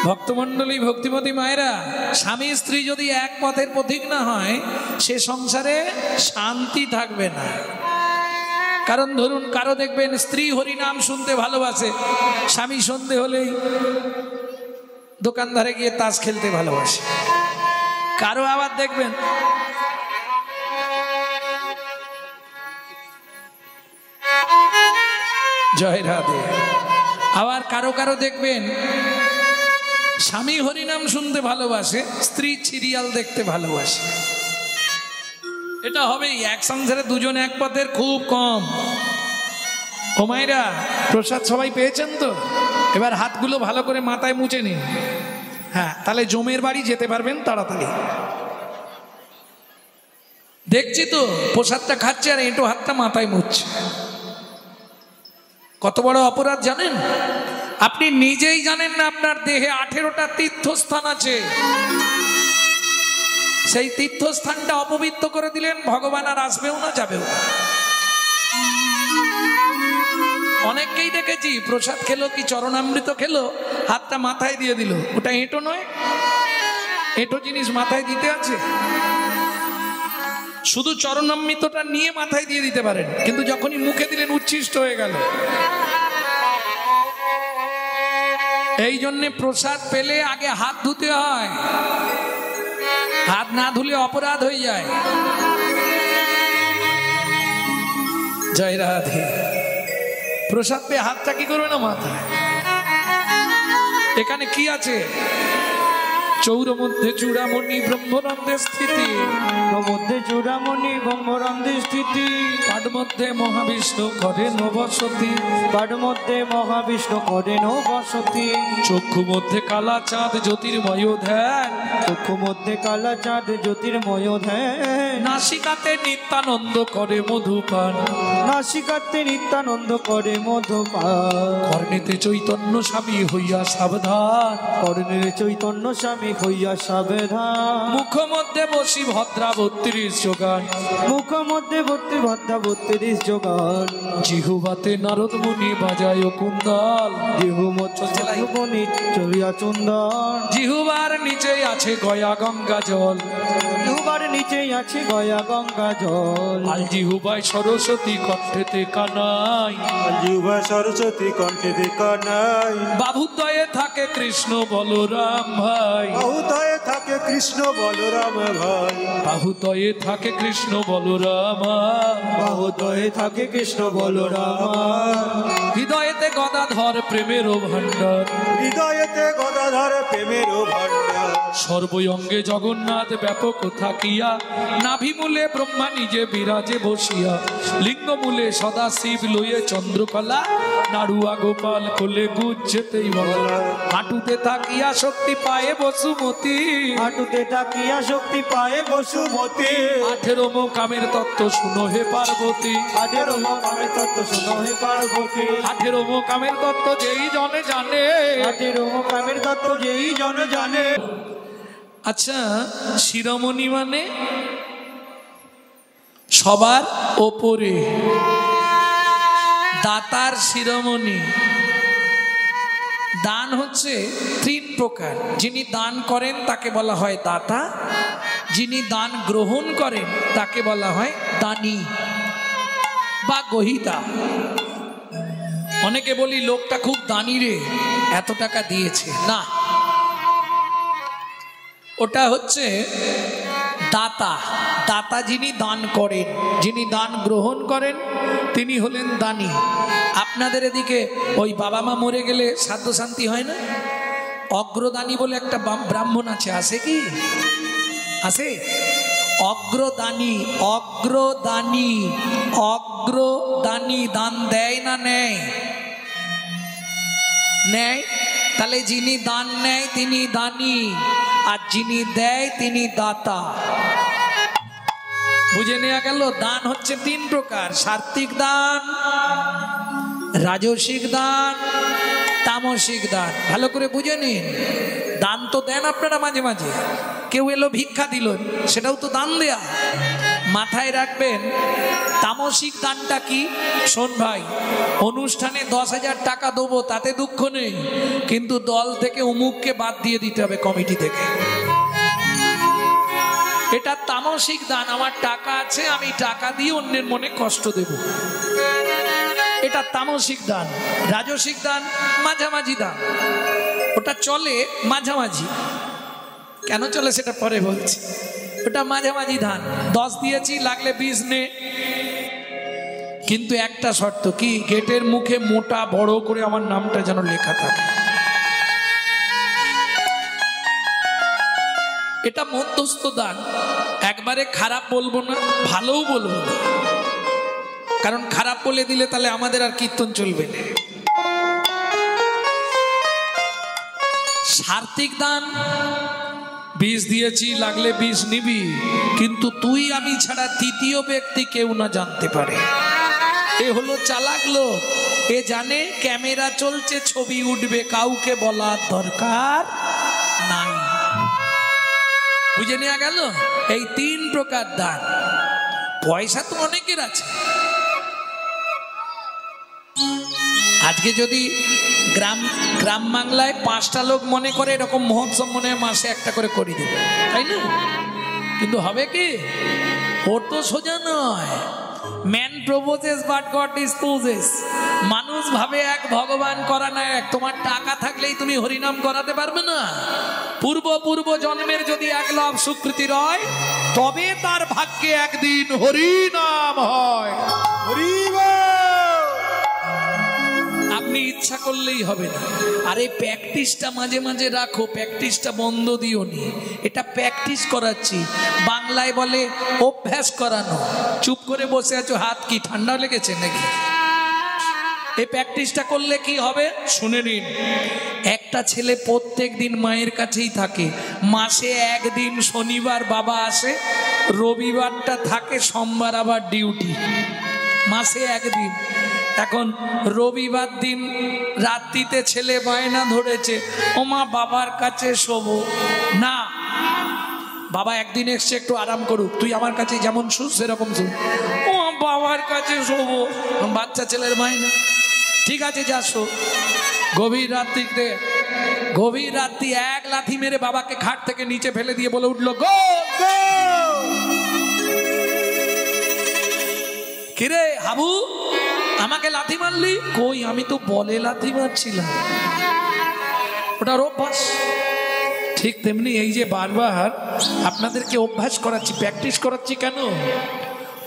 ভক্তমণ্ডলী, ভক্তিমতী মায়েরা, স্বামী স্ত্রী যদি এক পথের পথিক না হয় সে সংসারে শান্তি থাকবে না। কারণ ধরুন কারো দেখবেন স্ত্রী হরিনাম শুনতে ভালোবাসে, স্বামী সন্ধে হলেই দোকানদারে গিয়ে তাস খেলতে ভালোবাসে। কারো আবার দেখবেন জয় রাধে, আবার কারো কারো দেখবেন স্বামী হরিনাম শুনতে ভালোবাসে, স্ত্রী সিরিয়াল দেখতে ভালোবাসে। এটা হবেই, এক সংসারে দুজন এক পথের খুব কম। ও মায়েরা, প্রসাদ সবাই পেয়েছেন তো? এবার হাতগুলো ভালো করে মাথায় মুছে নিন। হ্যাঁ, তাহলে জমের বাড়ি যেতে পারবেন তাড়াতাড়ি। দেখছি তো প্রসাদটা খাচ্ছে আর এঁটো হাতটা মাথায় মুছছে। কত বড় অপরাধ জানেন? আপনি নিজেই জানেন না আপনার দেহে 18টা তীর্থস্থান আছে। সেই তীর্থস্থানটা অপবিত্র করে দিলেন, ভগবান আর আসবেও না, যাবেও না। অনেককেই দেখেছি প্রসাদ খেলো কি চরণামৃত খেলো, হাতটা মাথায় দিয়ে দিল। ওটা এঁটো নয়, এঁটো জিনিস মাথায় দিতে আছে? শুধু চরণামৃতটা নিয়ে মাথায় দিয়ে দিতে পারেন, কিন্তু যখনই মুখে দিলেন উচ্ছিষ্ট হয়ে গেল। এই জন্যে প্রসাদ পেলে আগে হাত ধুতে হয়, হাত না ধুলে অপরাধ হয়ে যায়। জয় রাধে। প্রসাদ পেয়ে হাতটা কি করবে না মাথায়? এখানে কি আছে? চৌর মধ্যে চূড়ামণি ব্রহ্মরন্ধে স্থিতি, মধ্যে চূড়ামণি ব্রহ্মরন্ধে স্থিতি, পাঠ মধ্যে মহাবিষ্ণু করেন বসতি, পাঠ মধ্যে মহাবিষ্ণু করেন বসতি, চক্ষু মধ্যে কালা চাঁদ জ্যোতির্ময় ধ্যান, চক্ষু মধ্যে কালা চাঁদ জ্যোতির্ময় ধ্যান, নাসিকাতে নিত্যানন্দ করে মধুপান, নাসিকাতে নিত্যানন্দ করে মধুপান, কর্ণেতে চৈতন্য স্বামী হইয়া সাবধান, কর্ণের চৈতন্য স্বামী হইয়া সাবধান, মুখ মধ্যে বসি ভদ্রা 32 যোগান, মুখ মধ্যে ভর্তি ভদ্রা 32 যোগান, জিহুবাতে নারদ মুনি বাজায় কুন্দল, জিহু মনি চলিয়া চন্দন, জিহুবার নিচে আছে গয়া গঙ্গা জল, জিহুবার নিচে আছে গয়া গঙ্গা জল, আল জিহুবায় সরস্বতী কণ্ঠেতে কানাই, জিহুবা সরস্বতী কণ্ঠেতে কানাই, বাহুদয়ে থাকে কৃষ্ণ বলরাম ভাই, বাহুদয়ে থাকে কৃষ্ণ বলরাম ভাই, বাহুদয়ে থাকে কৃষ্ণ বলরাম, বাহুদয়ে থাকে কৃষ্ণ বলরাম, হৃদয়েতে গদাধর প্রেমের ভাণ্ডার, হৃদয়েতে গদাধর প্রেমের ভাণ্ডার, সর্বঙ্গে জগন্নাথ ব্যাপক থাকিয়া, নাভিমূলে ব্রহ্মা নিজে বিরাজে বসিয়া, লিঙ্গমূলে সদা শিব লইয়ে চন্দ্রকলা, নাড়ুয়া গোপাল কোলে গুজ্জেতেই বলা, হাঁটুতে থাকিয়া শক্তি পায়ে বসুমতী, হাঁটুতে থাকিয়া শক্তি পায়ে বসুমতী, 18 মোকামের তত্ত্ব শুনো হে পার্বতী, 18 মোকামের তত্ত্ব শুনো হে পার্বতী, 18 মোকামের তত্ত্ব যেই জনে জানে, 18 মোকামের তত্ত্ব যেই জন জানে। আচ্ছা, শিরোমণি মানে সবার ওপরে, দাতার শিরোমণি। দান হচ্ছে 3 প্রকার। যিনি দান করেন তাকে বলা হয় দাতা, যিনি দান গ্রহণ করেন তাকে বলা হয় দানী বা গ্রহীতা। অনেকে বলি লোকটা খুব দানী রে, এত টাকা দিয়েছে, না, ওটা হচ্ছে দাতা। দাতা যিনি দান করেন, যিনি দান গ্রহণ করেন তিনি হলেন দানী। আপনাদের এদিকে ওই বাবা মা মরে গেলে শ্রাদ্ধ শান্তি হয় না? অগ্রদানী বলে একটা ব্রাহ্মণ আছে, আছে কি? আছে? অগ্রদানী, অগ্রদানী, অগ্রদানী দান দেয় না নেয়? নেয়। তাহলে যিনি দান নেয় তিনি দানী, আর যিনি দেয় তিনি দাতা। বুঝে নেওয়া গেল? দান হচ্ছে 3 প্রকার: সাত্ত্বিক দান, রাজসিক দান, তামসিক দান। ভালো করে বুঝে নিন। দান তো দেন আপনারা মাঝে মাঝে, কেউ এলো ভিক্ষা দিল, সেটাও তো দান দেয়া। মাথায় রাখবেন তামসিক দানটা কি। শোন ভাই, অনুষ্ঠানে 10,000 টাকা দেবো তাতে দুঃখ নেই, কিন্তু দল থেকে অমুককে বাদ দিয়ে দিতে হবে কমিটি থেকে। এটা তামসিক দান। আমার টাকা আছে, আমি টাকা দিয়ে অন্যের মনে কষ্ট দেব, এটা তামসিক দান। রাজসিক দান মাঝামাঝি দান, ওটা চলে মাঝামাঝি। কেন চলে সেটা পরে বলছি। ওটা মাঝামাঝি দান। 10 দিয়েছি, লাগলে 20 নে, কিন্তু একটা শর্ত কি, গেটের মুখে মোটা বড় করে আমার নামটা যেন লেখা থাকে। এটা মধ্যস্থ দান। একবারে খারাপ বলবো না, ভালোও বলবো না, কারণ খারাপ বলে দিলে তাহলে আমাদের আর কীর্তন চলবে না। সার্থিক দান, 20 দিয়েছি, লাগলে 20 নিবি, কিন্তু তুই আমি ছাড়া তৃতীয় ব্যক্তি কেউ না জানতে পারে। এ হলো চালাক লোক, এ জানে ক্যামেরা চলছে, ছবি উঠবে, কাউকে বলার দরকার নাই। বুঝে নেওয়া গেল? এই 3 প্রকার দান। পয়সা তো অনেকের আছে। আজকে যদি গ্রাম বাংলায় 5টা লোক মনে করে এরকম মহোৎসব মনে হয় মাসে একটা করে করে দেবে, তাই না? কিন্তু হবে কি, ওর তো সোজা নয়। Man proposes but god disposes. মানুষ ভাবে এক, ভগবান করা না এক। তোমার টাকা থাকলেই তুমি হরিনাম করাতে পারবে না। পূর্ব জন্মের যদি 1 লাভ স্বীকৃতি রয়, তবে তার ভাগ্যে একদিন হরিনাম হয়। আপনি ইচ্ছা করলেই হবে না। আর এই প্র্যাকটিসটা মাঝে মাঝে রাখো, প্র্যাকটিসটা বন্ধ দিও নি। এটা প্র্যাকটিস করাচ্ছি, বাংলায় বলে অভ্যাস করানো। চুপ করে বসে আছো, হাত কি ঠান্ডা লেগেছে নাকি? এই প্র্যাকটিসটা করলে কি হবে শুনে নিন। একটা ছেলে প্রত্যেক দিন মায়ের কাছেই থাকে, মাসে 1 দিন শনিবার বাবা আসে, রবিবারটা থাকে, সোমবার আবার ডিউটি, মাসে 1 দিন। এখন রবিবার দিন রাত্রিতে ছেলে বায়না ধরেছে, ও মা বাবার কাছে শোবো না। বাবা একদিন এসছে, একটু আরাম করুক, তুই আমার কাছে যেমন শুস সেরকম শুস। ও বাবার কাছে শোবো, বাচ্চা ছেলের বায়না। ঠিক আছে, যা শো। গভীর রাত্রি 1 লাথি মেরে বাবাকে খাট থেকে নিচে ফেলে দিয়ে বলে উঠলো, গো গো। কিরে হাবু, আমাকে লাথি মারলি? কই, আমি তো বলে লাথি মারছিলাম। ওটার অভ্যাস। ঠিক তেমনি এই যে বারবার আপনাদেরকে অভ্যাস করাচ্ছি, প্র্যাকটিস করাচ্ছি, কেন?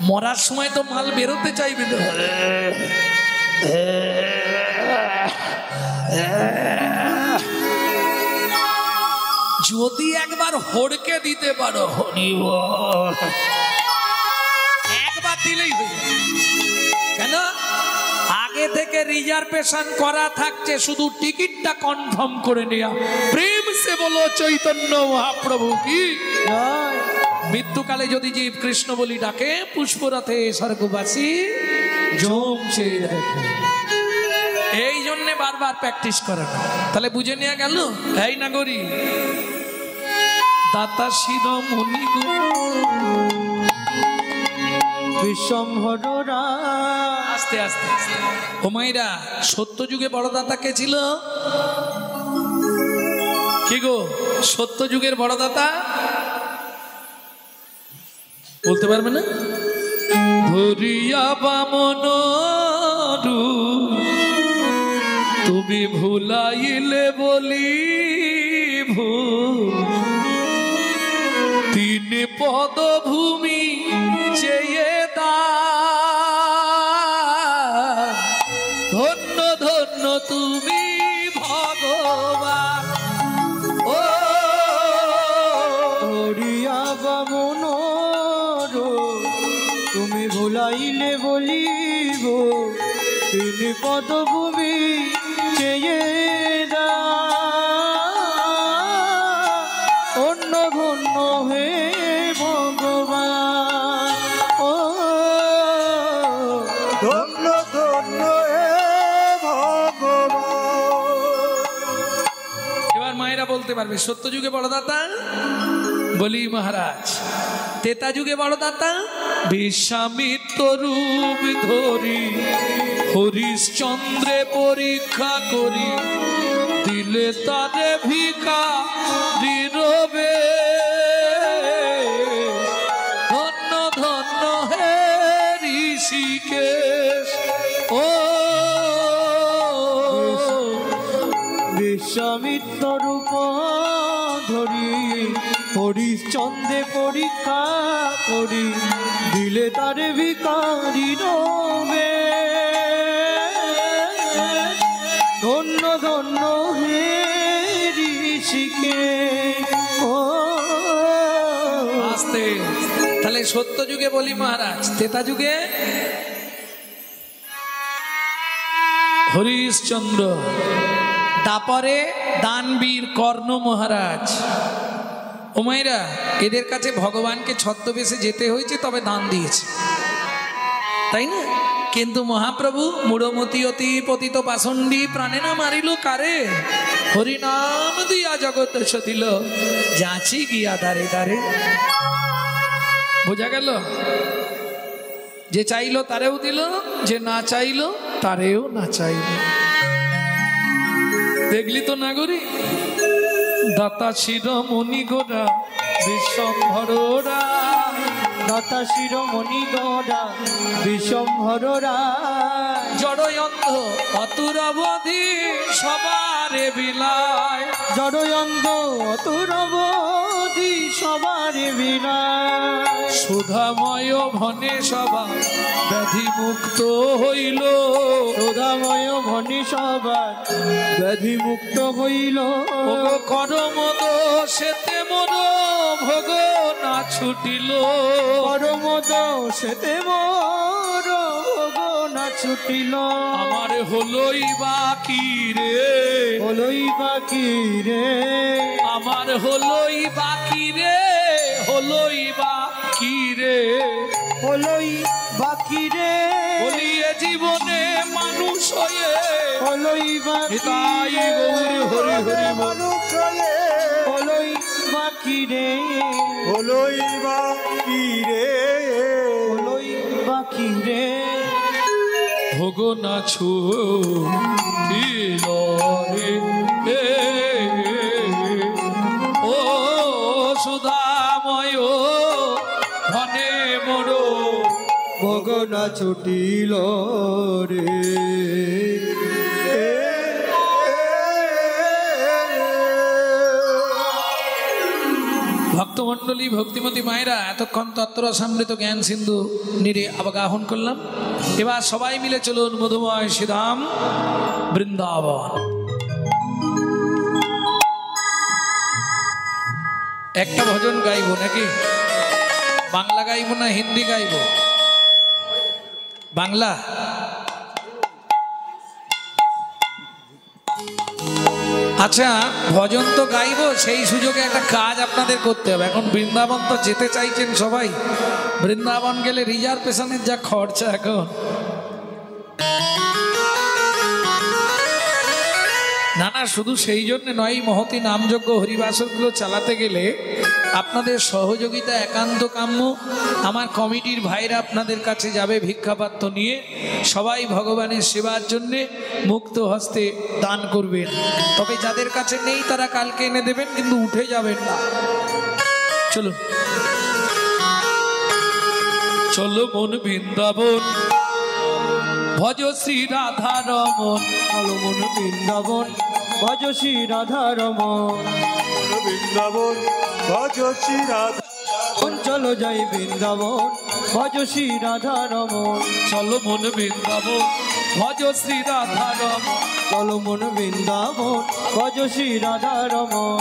মরার সময় তো মাল বেরোতে চাইবে না। যদি একবার হড়কে দিতে পারো, একবার দিলেই হয়ে যাবে। কেন? আগে থেকে রিজার্ভেশন করা থাকছে, শুধু টিকিটটা কনফার্ম করে নেওয়া। প্রেম সে বলো চৈতন্য মহাপ্রভু কি। মৃত্যুকালে যদি জীব কৃষ্ণ বলি ডাকে, পুষ্পরথে স্বর্গবাসী জমছে দেখে। এই জন্যে বারবার প্র্যাকটিস করানো। তাহলে বুঝে নেওয়া গেল। এই নাগরী দাতা শিরোমণি বিশ্বম্ভরা। আস্তে আস্তে আস্তে। ও মাইরা, সত্য যুগে বড় দাতা কে ছিল? কি গো, সত্য যুগের বড় দাতা বলতে পারবে না? ধরিয়া বামন তুমি ভুলাইলে বলি তিন পদভূমি চেয়ে ধন্য ধন্য তুমি ভগবান। ও ধরিয়া বামন তুমি ভুলাইলে বলিব তিন পদভূমি চেয়ে অন্য ধন্য হে ভগবান। ও ধন্য ধন্য হে ভগবান। এবার মায়েরা বলতে পারবে সত্য যুগে বড় দাতা বলি মহারাজ, তেতা যুগে বড় দাতা বিশ্বামিত্র রূপ ধরি হরিশ্চন্দ্রে পরীক্ষা করি দিলে তারে ভিখারি রবে। ধন্য ধন্য হে ঋষিকেশ ও বিশ্বামিত্র রূপ ধরি হরিশ্চন্দ্রে পরীক্ষা করি দিলে তারে ভিখারি রবে। ধন্য ধন্য হে ঋষিকেশ ও আস্তে। তাহলে সত্য যুগে বলি মহারাজ, ত্রেতা যুগে হরিশ্চন্দ্র, তারপরে দানবীর কর্ণ মহারাজ। ওমাইরা এদের কাছে ভগবানকে ছদ্মবেশে যেতে হয়েছে, তবে দান দিয়েছে, তাই না? কিন্তু মহাপ্রভু মূঢ়মতি অতি পতিত পাষণ্ডী প্রাণে না মারিল কারে, হরিনাম দিয়া জগৎ দিল যাচি গিয়া দারে দারে। বোঝা গেল? যে চাইলো তারেও দিল, যে না চাইলো তারেও না চাইল। দেখলি তো নাগরী, দাতা শিরোমণি গোরা বিশ্বম্ভরা, দাতা শিরোমণি গোরা বিশ্বম্ভরা, জড়য়ন্ধ অতুরবধি সবারে বিলায়, জড়য়ন্ধ অতুরবধি সবারে বিলায়, সুধাময় ভনে সভা ব্যাধি মুক্ত হইল, সুধাময় ভনি সবার ব্যাধি মুক্ত হইল। করমদ সেতে মোর ভোগ না ছুটিল, পরমদ সেতে মোর ভোগ না ছুটিল। আমার হলোই বাকি রে, হলোই বাকি রে, আমার হলোই বাকি রে, হলোই বাকি রে, হলোই বাকি রে, বলিয়ে জীবনে মানুষ হয়ে, হলোই বাকি তাই রে, গৌর হরি হরি বল। হলোই বাকি রে, হলোই বাকি রে, হলোই বাকি রে, ভোগ না ছুটিল রে, ও সুধাময় ধনে মোর ভোগ না ছুটিল রে। ভক্তমণ্ডলী ভক্তিমতী মায়েরা, এতক্ষণ তত্ত্বরসামৃত জ্ঞান সিন্ধু নিরে আবাগাহন করলাম। এবার সবাই মিলে চলুন মধুময় শ্রীধাম বৃন্দাবন। একটা ভজন গাইব নাকি? বাংলা গাইব না হিন্দি গাইব? বাংলা। আচ্ছা, ভজন তো গাইবো, সেই সুযোগে একটা কাজ আপনাদের করতে হবে। এখন বৃন্দাবন তো যেতে চাইছেন সবাই, বৃন্দাবন গেলে রিজার্ভেশনের যা খরচা এখন। না না, শুধু সেই জন্য নয়, মহতি নামযজ্ঞ হরিবাসরগুলো চালাতে গেলে আপনাদের সহযোগিতা একান্ত কাম্য। আমার কমিটির ভাইরা আপনাদের কাছে যাবে ভিক্ষাপাত্র নিয়ে, সবাই ভগবানের সেবার জন্যে মুক্ত হস্তে দান করবেন। তবে যাদের কাছে নেই তারা কালকে এনে দেবেন, কিন্তু উঠে যাবেন না। চলুন চলো মন বৃন্দাবন, ভজ শ্রী রাধা রমন, চলো মন বৃন্দাবন, ভজ শ্রী রাধা রমন, বৃন্দাবন ভজ শ্রী রাধা, চলো যাই বৃন্দাবন, ভজ শ্রী রাধা রমন, চলো মন বৃন্দাবন, ভজ শ্রী রাধা রমন। চলো মন বৃন্দাবন, ভজ শ্রী রাধা রমন।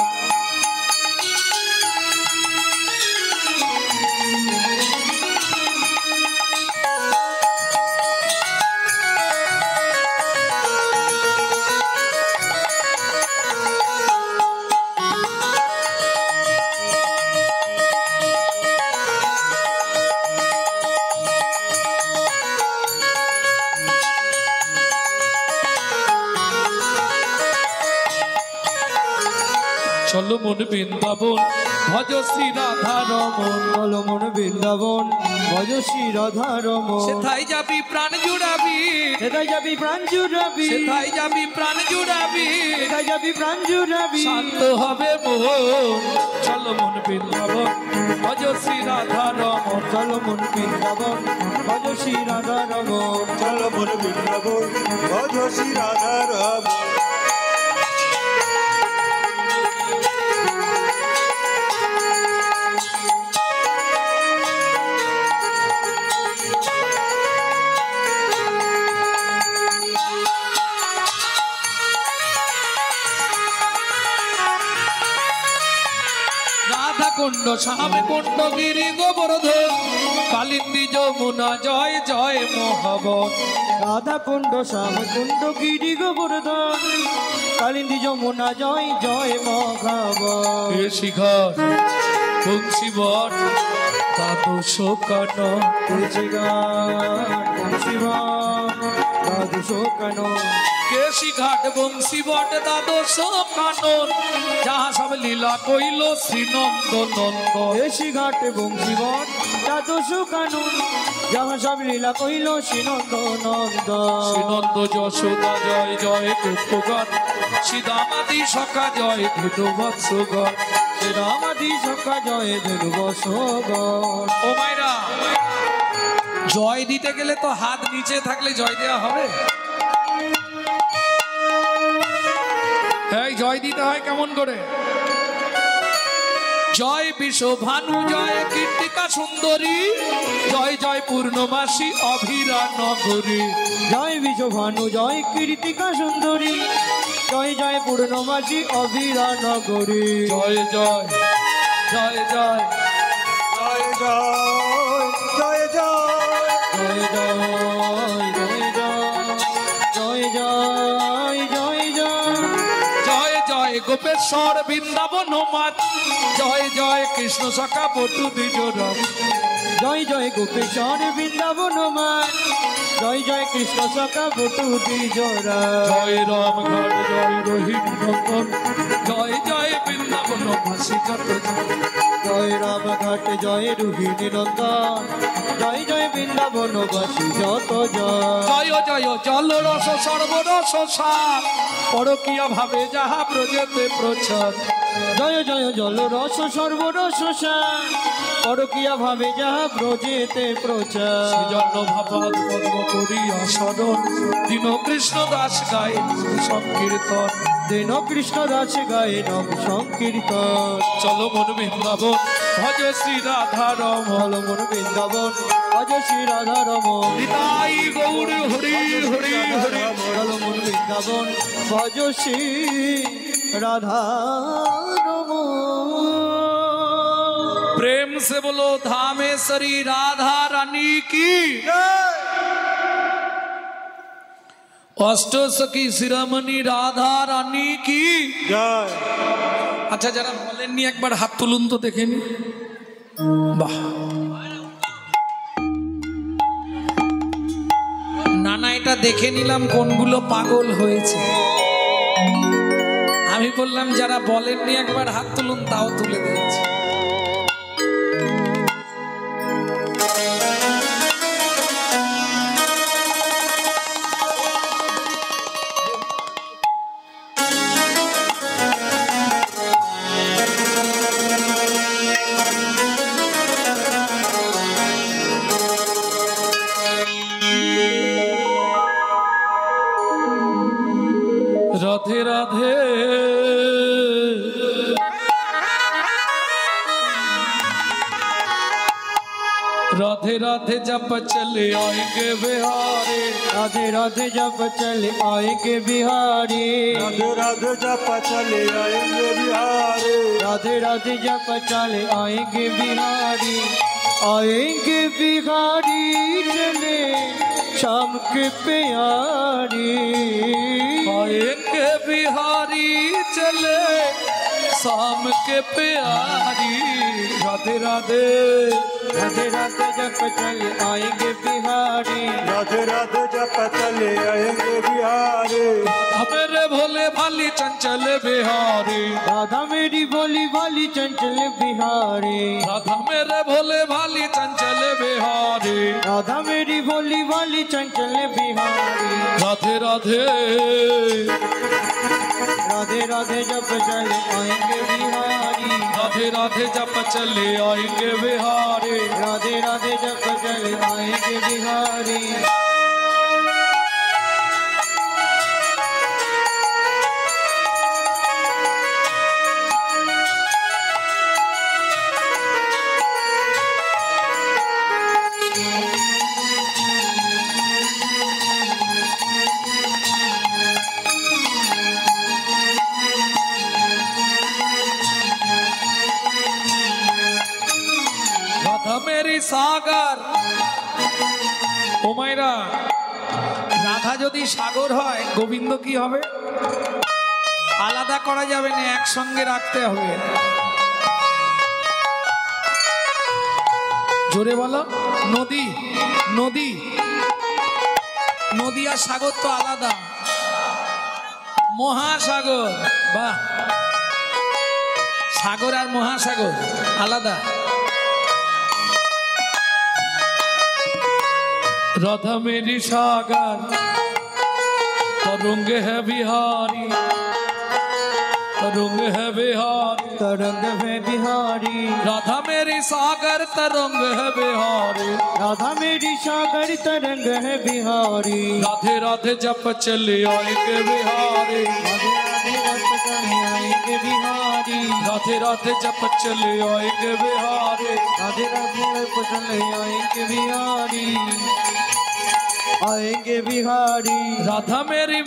চলো মন বৃন্দাবন ভজ শ্রী রাধা রমন। চলো মন বৃন্দাবন ভজ শ্রী রাধা রমন। সেথায় যাবি প্রাণ জুড়াবি, সেথায় যাবি প্রাণ জুড়াবি, সেথায় যাবি প্রাণ জুড়াবি, সেথায় যাবি প্রাণ জুড়াবি। শান্ত হবে মন চলো মন বৃন্দাবন ভজ শ্রী রাধা রমন। চলো মন বৃন্দাবন ভজ শ্রী রাধা রমন। চলো মন বৃন্দাবন ভজ শ্রী রাধা রমন। রাধা কুণ্ড শ্যামে কুণ্ড গিরি গোবর্ধন কালিন্দী যমুনা জয় জয় মহাবন। রাধা কুণ্ড শ্যাম কুণ্ড গিরি গোবর্ধন কালিন্দী যমুনা জয় জয় মহাবন। হে শিখর বংশী বট দ্বাদশ কান, কেশি ঘাট বংশী বট দ্বাদশ কানন যাহা সব লীলা কইল শ্রীনন্দ নন্দ। দেশি ঘাটে বংশী বট দ্বাদশ কানন যাহা সব লীলা কইল শ্রীনন্দ নন্দ। শ্রীনন্দ যশোদা জয় জয় গোপগণ শ্রীদামাদি সখা জয় ধেনু বৎসগণ। রামাদি সখা জয় ধেনু বৎসগণ। ও মাইরা জয় দিতে গেলে তো হাত নিচে থাকলে জয় দেওয়া হবে। এই জয় দিতে হয় কেমন করে? জয় বিশ্ব ভানু জয় কীর্তিকা সুন্দরী জয় জয় পূর্ণমাসী অভিরা নগরী। জয় বিশ্বভানু জয় কীর্তিকা সুন্দরী জয় জয় পূর্ণমাসী অভিরা নগরী। জয় জয় জয় জয় জয় জয় জয় জয় জয় জয় জয় জয় জয় জয় জয় জয় জয় গোপেশ্বর বৃন্দাবন মাত জয় জয় কৃষ্ণ সখা বটু দ্বিজরাম। জয় জয় গোপেশ্বর বৃন্দাবন মান জয় জয় কৃষ্ণ সখা বটু দ্বিজরা। জয় রাম ঘাট জয় রহিম নন্দন জয় জয় বৃন্দাবন ভাসি যত জয় রামঘাট জয় রোহিণী নন্দন জয় জয় বৃন্দাবন বাসী যত জয়। জয় জয় জল রস সর্বরস সার পরকীয়া ভাবে যাহা ব্রজেতে প্রচার। জয় জয় জল রস সর্বরস সার পরকীয়া ভাবে যাহা ব্রজেতে প্রচার। জন্য ভাবাদ পদ্ম করিয়া সরণ দীন কৃষ্ণ দাস গায়ে সংকীর্তন। দীন কৃষ্ণ দাস গায়ে নব সংকীর্তন। চলো মন বৃন্দাবন ভজ শ্রী রাধা রমন। চলো মন বৃন্দাবন ভজ শ্রী রাধা রমন। নিতাই গৌর হরি হরি হরি। চলো মন বৃন্দাবন ভজ শ্রী রাধা রমন। प्रेम से बोलो धामेश्वरी राधा रानी की। অষ্টসখী শিরোমণি রাধা রানী কি জয়। আচ্ছা যারা বলেননি একবার হাত তুলুন তো দেখেনি। বাহ নানা এটা দেখে নিলাম কোনগুলো পাগল হয়েছে। আমি বললাম যারা বলেননি একবার হাত তুলুন, তাও তুলে দিয়েছে। রাধে রাধে राधे राधे जब चले आएंगे बिहारी। राधे राधे जब चले आएंगे बिहारी। राधे राधे जप चले आएंगे बिहारी। राधे राधे जब चले आएंगे बिहारी। आएंगे बिहारी चले शाम के प्यारी। आएंगे बिहारी चले शाम के प्यारी राधे राधे राधे राधे जप चले आएंगे बिहारी राधे राधे जप चले आएंगे बिहारी राधा मेरे भोले भाली चंचल बिहारी राधा मेरी भोली भाली चंचल बिहारी राधा मेरे भोले भाली चंचल बिहारी राधा मेरी भोली भाली चंचल बिहारी राधे राधे राधे राधे जप चले आएंगे बिहारी राधे राधे जप चले आएंगे बिहारी राधे राधे जप चले आएंगे बिहारी राधा मेरी सागर ও মাইরা রাধা যদি সাগর হয় গোবিন্দ কি হবে আলাদা করা যাবে না একসঙ্গে রাখতে হবে জোরে বলো নদী নদী নদী আর সাগর তো আলাদা মহাসাগর বাহ সাগর আর মহাসাগর আলাদা राधा मेरी सागर तरंग है बिहारी तरंग है बिहारी तरंग है बिहारी राधा मेरी सागर तरंग है बिहारी राधा मेरी सागर तरंग है बिहारी राधे राधे जप चले आएंगे बिहारी राधे राधे जप चले आएंगे बिहारी राधे राधे जप चले आएंगे बिहारी राधे राधे जप चले आएंगे बिहारी आएंगे बिहारी राधा मेरी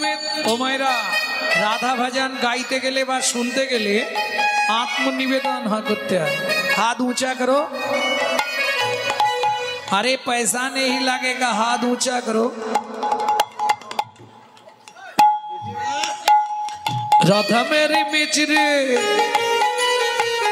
ओ मायरा राधा भजन गाइते गेले बा सुनते गेले आत्मनिवेदन करते हैं हाथ ऊंचा करो अरे पैसा नहीं लगेगा हाथ ऊंचा करो राधा मेरी मिचरे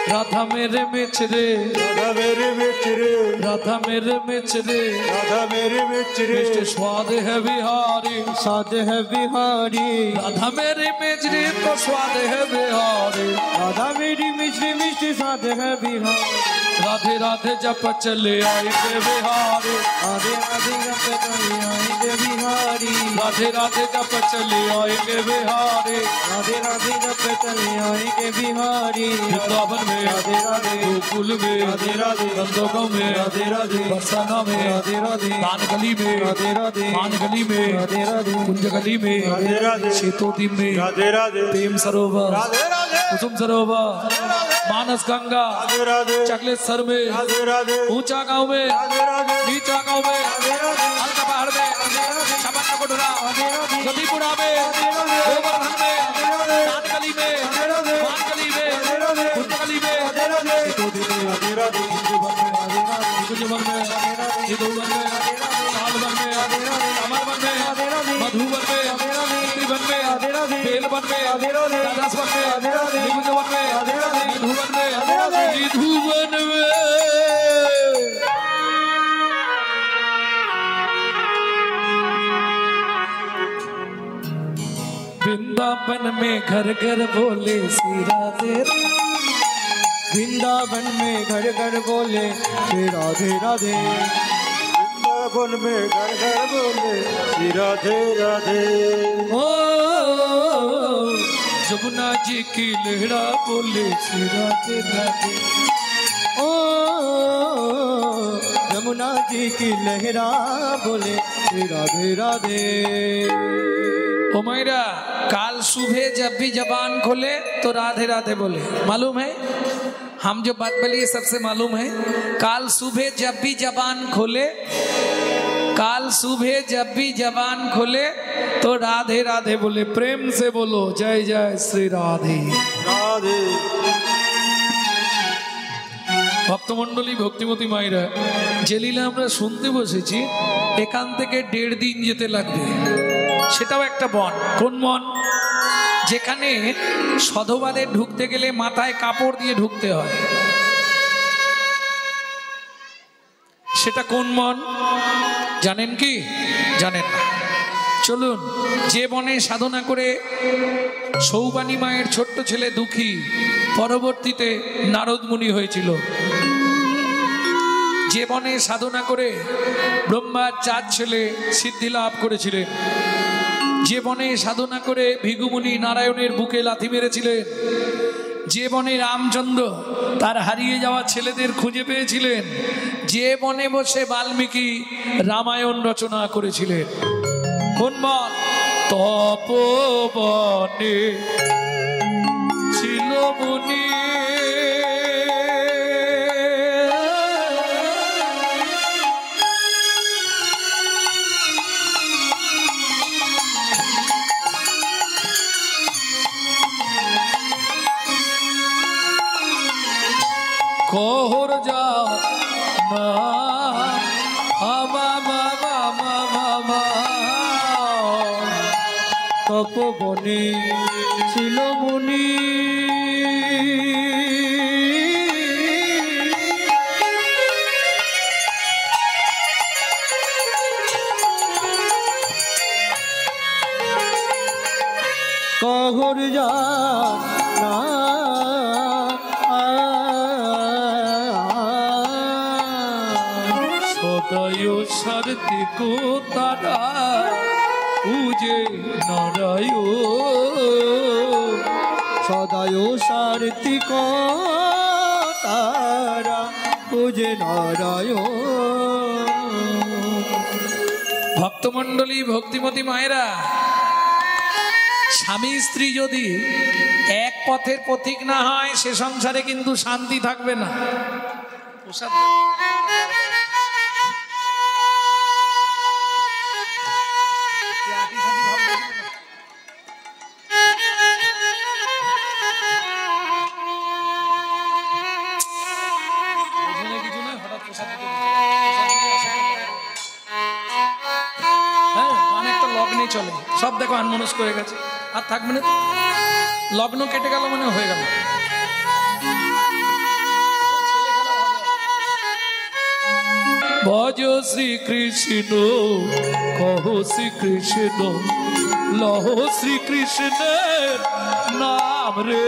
राधा मेरे मिचरे राधा मेरे मिचरे राधा मेरे मिचरे राधा मेरे मिचरे मिष्ट स्वाद है बिहारी साध है बिहारी राधा मेरी मिचरी तो स्वाद है बिहारी राधा मेरी मिश्री मिश्री साध है बिहारी राधे राधे जप चले आएंगे बिहारी राधे राधे जप चले आएंगे बिहारी राधे राधे जप चले आएंगे बिहारी राधे राधे जप चले आएंगे बिहारी वृंदावन में राधे राधे गोकुल में राधे राधे नंदोगांव में राधे राधे बरसाना में राधे राधे दान गली में राधे राधे मान गली में राधे राधे कुंज गली में राधे राधे सेतोद्वीप में राधे राधे प्रेम सरोवर राधे राधे कुसुम सरोवर मानस गंगा राधे राधे चकलेश्वर में राधे राधे ऊंचा गांव में राधे राधे नीचा गांव में हल्का पहाड़ में छपन कोटरा गदीपुरा में गोवर्धन में दान गली में मान गली में कुंज गली में सेतोद्वीप में राधे राधे कुंजवन में सिद्धवन में सालवन में अमरवन में मधुवन में त्रिवन में बेलवन में राजसवन में निकुंजवन में मधुवन में निधुवन में वृंदावन में घर घर बोले श्री राधे वृंदावन में घर घर बोले श्री राधे राधे वृंदावन में घर घर बोले श्री राधे राधे ओ जमुना जी की लहरा बोले श्री राधे राधे ओ यमुना जी की लहरा बोले श्री राधे राधे ओ मायरा काल सुबह जब भी जबान खोले तो राधे राधे बोले मालूम है हम जो बात बोली सबसे मालूम है काल सुबह जब भी जबान खोले काल सुबह जब भी जबान खोले तो राधे राधे बोले प्रेम से बोलो जय जय श्री राधे राधे ভক্তমণ্ডলী ভক্তিমতী মায়েরা যে লীলা আমরা শুনতে বসেছি এখান থেকে 1.5 দিন যেতে লাগবে সেটাও একটা বন কোন বন যেখানে সধবাদের ঢুকতে গেলে মাথায় কাপড় দিয়ে ঢুকতে হয়, সেটা কোন বন জানেন কি? জানেন না? চলুন, যে বনে সাধনা করে সৌবানী মায়ের ছোট্ট ছেলে দুঃখী পরবর্তীতে নারদ মুনি হয়েছিল, যে বনে সাধনা করে ব্রহ্মার 4 ছেলে সিদ্ধি লাভ করেছিলেন, যে বনে সাধনা করে ভৃগুমুনি নারায়ণের বুকে লাথি মেরেছিলেন, যে বনে রামচন্দ্র তার হারিয়ে যাওয়া ছেলেদের খুঁজে পেয়েছিলেন, যে বনে বসে বাল্মীকি রামায়ণ রচনা করেছিলেন, কোন বন? তপবনে ছিল মুনি। কোহর যাও না তপবনে ছিল মুনি। কহর যা না সদয় সারথি কো তারা পূজে নারায়ণ, সদায় সার্থিক তারা পূজে নারায়ণ। ভক্তমণ্ডলী, ভক্তিমতী মায়েরা, স্বামী স্ত্রী যদি এক পথের পথিক না হয় সে সংসারে কিন্তু শান্তি থাকবে না। লগ্নে চলে সব, দেখো আনমনস্ক করে গেছে, আর থাকবে না, লগ্ন কেটে গেল মানে হয়ে গেল। ভজ শ্রীকৃষ্ণ কহ শ্রীকৃষ্ণ লহ শ্রীকৃষ্ণের নাম রে।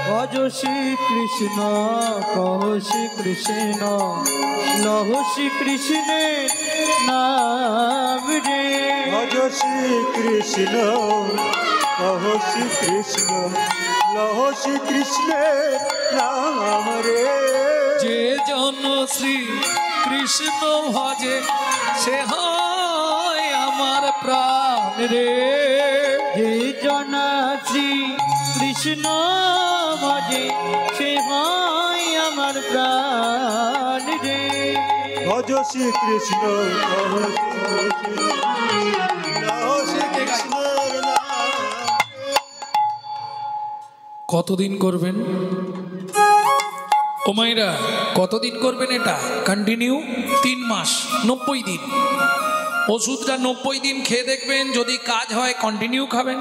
ভজ শ্রীকৃষ্ণ কহ শ্রীকৃষ্ণ লহ শ্রীকৃষ্ণের নাম রে। ভজ শ্রীকৃষ্ণ কহ শ্রীকৃষ্ণ লহ শ্রীকৃষ্ণের নাম রে। যে জন শ্রী কৃষ্ণ ভজে সে হয় আমার প্রাণ রে। যে জন শ্রী কৃষ্ণ ভজে সে হয় আমার প্রাণ রে। ভজ শ্রীকৃষ্ণ কহ শ্রীকৃষ্ণ লহ শ্রীকৃষ্ণের নাম। কতদিন করবেন ও মায়েরা? কতদিন করবেন এটা? কন্টিনিউ 3 মাস, 90 দিন। ওষুধটা 90 দিন খেয়ে দেখবেন, যদি কাজ হয় কন্টিনিউ খাবেন,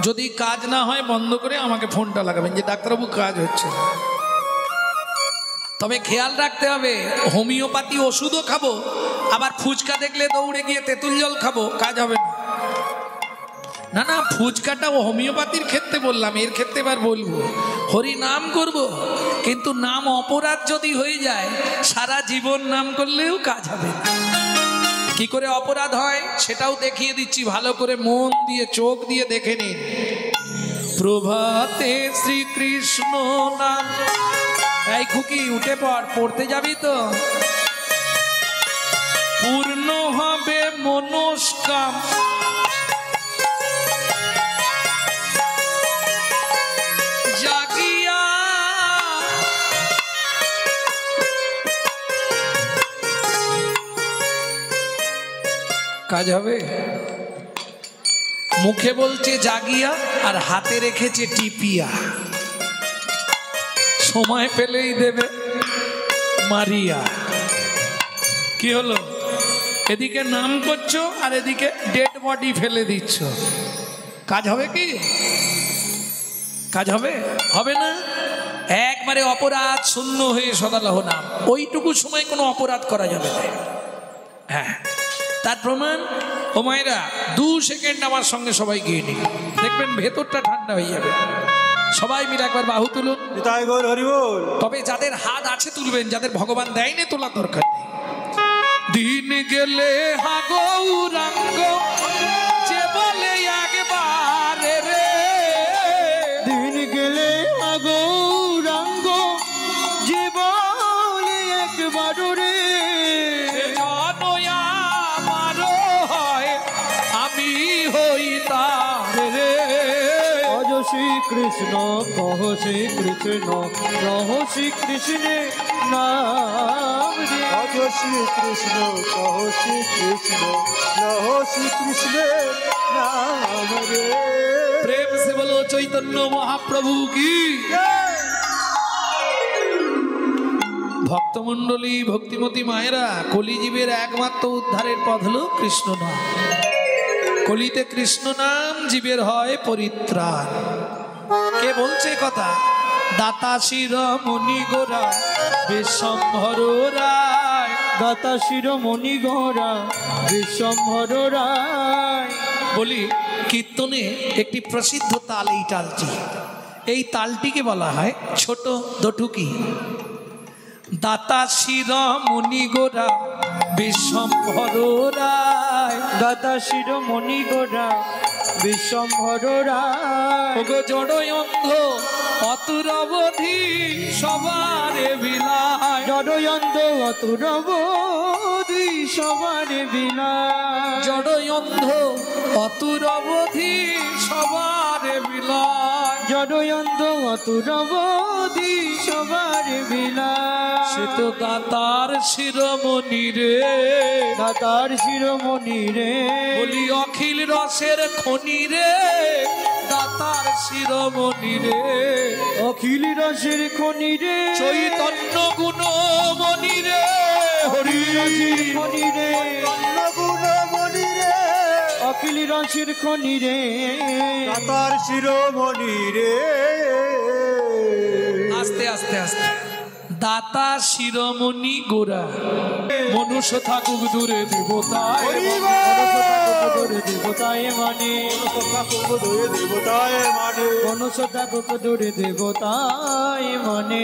যদি কাজ না হয় বন্ধ করে আমাকে ফোনটা লাগাবেন যে ডাক্তারবাবু কাজ হচ্ছে। তবে খেয়াল রাখতে হবে, হোমিওপ্যাথি ওষুধও খাবো, আবার ফুচকা দেখলে দৌড়ে গিয়ে তেঁতুল জল খাবো, কাজ হবে না। না না, ফুচকাটা হোমিওপ্যাথির ক্ষেত্রে বললাম, এর ক্ষেত্রে এবার বলবো হরি নাম করব, কিন্তু নাম অপরাধ যদি হয়ে যায় সারা জীবন নাম করলেও কাজ হবে না। কি করে অপরাধ হয় সেটাও দেখিয়ে দিচ্ছি, ভালো করে মন দিয়ে চোখ দিয়ে দেখে নিন। প্রভাতে শ্রীকৃষ্ণ নাম। এই খুকি উঠে পড়, পড়তে যাবি তো? পূর্ণ হবে মনস্কাম। জাগিয়া কাজ হবে। মুখে বলছে জাগিয়া আর হাতে রেখেছে টিপিয়া, সময় পেলেই দেবে মারিয়া। কি হলো? এদিকে নাম করছো আর এদিকে ডেড বডি ফেলে দিচ্ছ, কাজ হবে কি? কাজ হবে? হবে না। একবারে অপরাধ শূন্য হয়ে সদালহ নাম, ওইটুকু সময় কোনো অপরাধ করা যাবে না। হ্যাঁ, তার প্রমাণ ও মায়েরা 2 সেকেন্ড আমার সঙ্গে সবাই গিয়ে নিন, দেখবেন ভেতরটা ঠান্ডা হয়ে যাবে। সবাই মিলে একবার বাহু তুলুন। নিতাই গৌর হরি বল। তবে যাদের হাত আছে তুলবেন, যাদের ভগবান দেয়নি তোলা দরকার নেই। দিন গেলে হাগৌরাঙ্গ যে বলে একবার রে, দিন গেলে গৌরাঙ্গ যে বলে একবার রে, আমারও হয় আমি হই তার রে। অজ শ্রীকৃষ্ণ কহ শ্রীকৃষ্ণ কহ শ্রীকৃষ্ণের নাম রে। অজ শ্রীকৃষ্ণ কহ শ্রীকৃষ্ণ লহ শ্রীকৃষ্ণের নাম রে। প্রেম সে বলো চৈতন্য মহাপ্রভু কি। ভক্তমণ্ডলী, ভক্তিমতী মায়েরা, কলিজীবের একমাত্র উদ্ধারের পথ হলো কৃষ্ণ নাম। কলিতে কৃষ্ণ নাম জীবের হয় পরিত্রাণ। কে বলছে কথা? দাতা শিরোমণি গোরা বিশ্বম্ভর রায়। দাতা শিরোমণি গোরা বিশ্বম্ভর রায়। বলি, কীর্তনে একটি প্রসিদ্ধ তাল এই তালটি। এই তালটিকে বলা হয় ছোট দটুকি। দাতা শিরোমণি গোরা বিশ্বম্ভর রায়। দাতা শিরোমণি গোরা বিশ্বম্ভর রায়। ওগো জড়ই অন্ধ অতুরবধি সবারে বিলায়। জড়য়ন্দ অতুরবধি সবারে বিলায়। জড়ই অন্ধ অতুরবধি সবারে বিলায়। জড়য়ন্দ অতুরবধি সবারে বিলায়। সে তো দাতার শিরোমণি রে। দাতার শিরোমণি রে। বলি অখিল রসের খনি রে, দাতার শিরোমণি রে। অখিল রসের খনি রে। চৈতন্য গুণমণি রে। হরি রসের খনি রে। গুণমণি রে। অখিল রসের খনি রে। দাতার শিরোমণি রে। আস্তে আস্তে আস্তে। দাতা শিরোমণি গোরা, মনুষ্য থাকুক দূরে দেবতায়। দেবতায় মানে দেবতায় মানে মনুষ্য থাকুক দূরে দেবতায় মানে।